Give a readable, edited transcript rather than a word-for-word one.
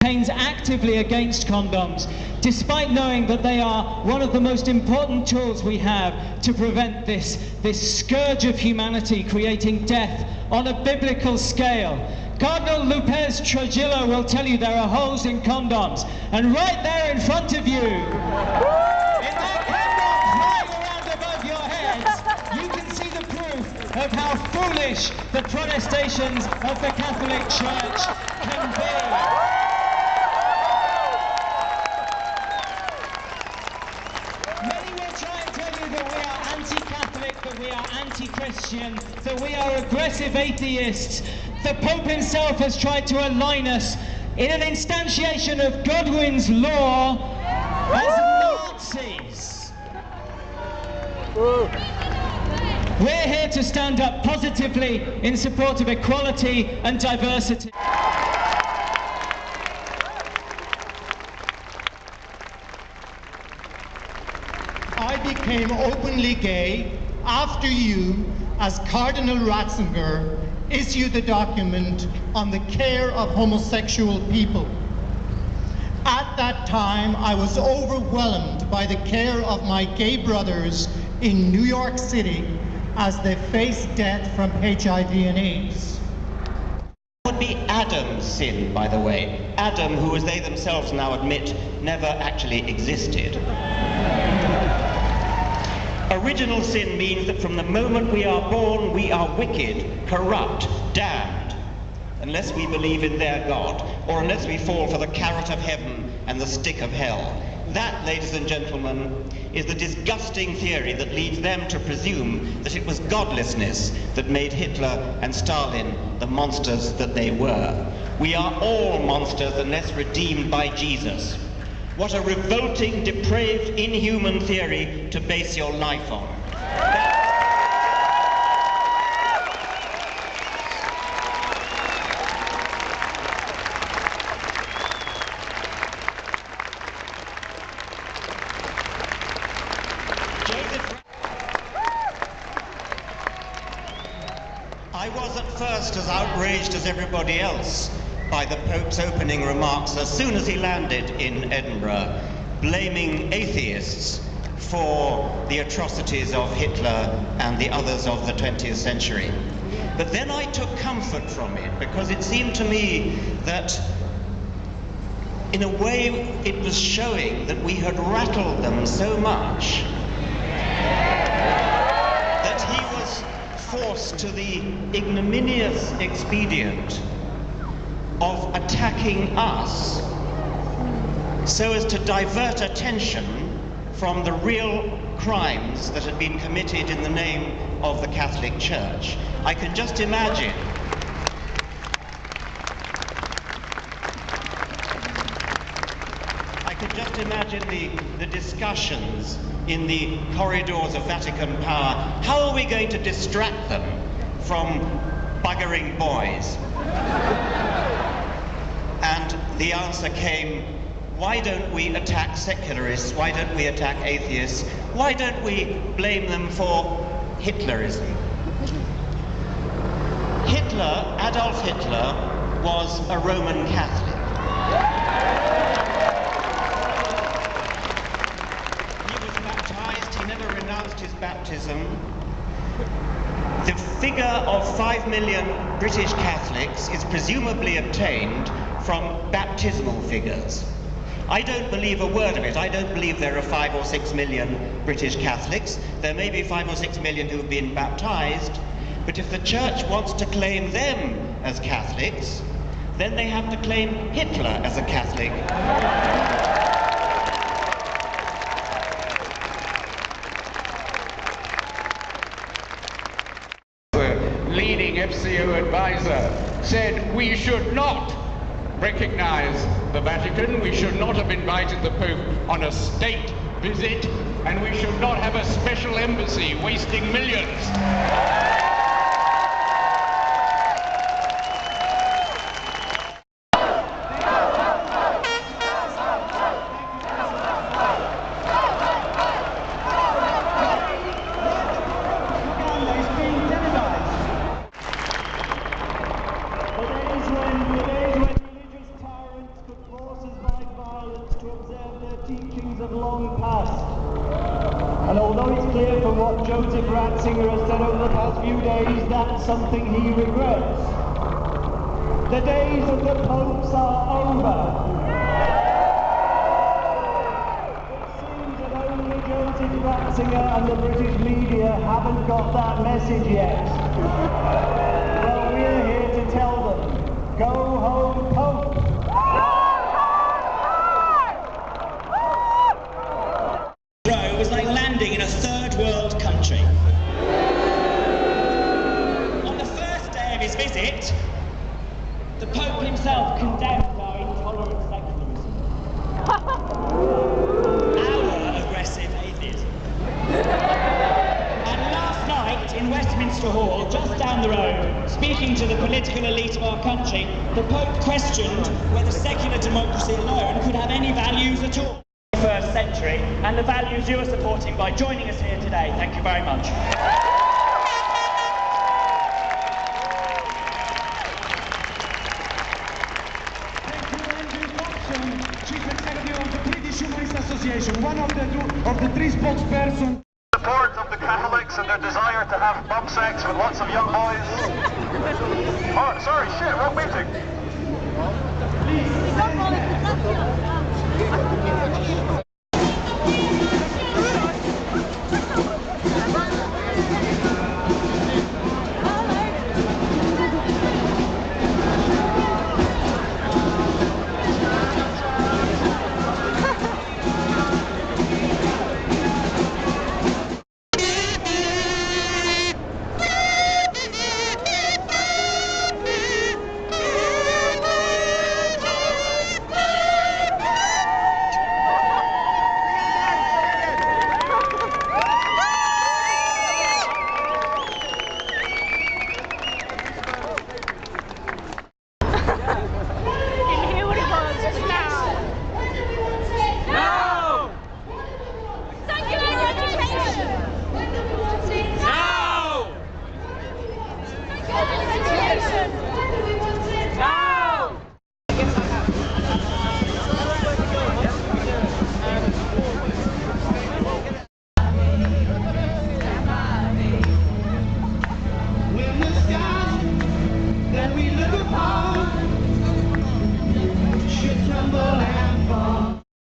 campaigns actively against condoms, despite knowing that they are one of the most important tools we have to prevent this scourge of humanity creating death on a biblical scale. Cardinal Lopez Trujillo will tell you there are holes in condoms, and right there in front of you, in that condom flying around above your heads, you can see the proof of how foolish the protestations of the Catholic Church can be. That we are anti-Catholic, that we are anti-Christian, that we are aggressive atheists. The Pope himself has tried to align us in an instantiation of Godwin's law as Nazis. We're here to stand up positively in support of equality and diversity. I became openly gay after you, as Cardinal Ratzinger, issued the document on the care of homosexual people. At that time, I was overwhelmed by the care of my gay brothers in New York City as they faced death from HIV and AIDS. It would be Adam's sin, by the way. Adam, who, as they themselves now admit, never actually existed. Original sin means that from the moment we are born, we are wicked, corrupt, damned, unless we believe in their God, or unless we fall for the carrot of heaven and the stick of hell. That, ladies and gentlemen, is the disgusting theory that leads them to presume that it was godlessness that made Hitler and Stalin the monsters that they were. We are all monsters unless redeemed by Jesus. What a revolting, depraved, inhuman theory to base your life on. I was at first as outraged as everybody else by the Pope's opening remarks as soon as he landed in Edinburgh, blaming atheists for the atrocities of Hitler and the others of the 20th century. But then I took comfort from it, because it seemed to me that in a way it was showing that we had rattled them so much that he was forced to the ignominious expedient of attacking us so as to divert attention from the real crimes that had been committed in the name of the Catholic Church. I can just imagine the discussions in the corridors of Vatican power. How are we going to distract them from buggering boys? And the answer came, why don't we attack secularists? Why don't we attack atheists? Why don't we blame them for Hitlerism? Hitler, Adolf Hitler, was a Roman Catholic. He was baptized, he never renounced his baptism. The figure of 5 million British Catholics is presumably obtained from baptismal figures. I don't believe a word of it. I don't believe there are 5 or 6 million British Catholics. There may be 5 or 6 million who have been baptized, but if the Church wants to claim them as Catholics, then they have to claim Hitler as a Catholic. Leading FCO advisor said we should not recognize the Vatican, we should not have invited the Pope on a state visit, and we should not have a special embassy wasting millions. The days when religious tyrants could hear from what Joseph Ratzinger has said over the past few days, that's something he regrets. The days of the popes are over. Joseph Ratzinger and the British media haven't got that message yet. Well, we're here to tell them, go home, Pope! It was like landing in a third world country. On the first day of his visit, the Pope himself condemned our intolerant secularism. And last night in Westminster Hall, just down the road, speaking to the political elite of our country, the Pope questioned whether secular democracy alone could have any values at all. First century, and the values you are supporting by joining us here today. Thank you very much. Thank you, Andrew Copson, Chief Executive of the British Humanist Association, one of the three spokespersons. Support of the Catholics and their desire to have bum sex with lots of young boys. Oh, sorry, shit, wrong meeting. Secular education! No!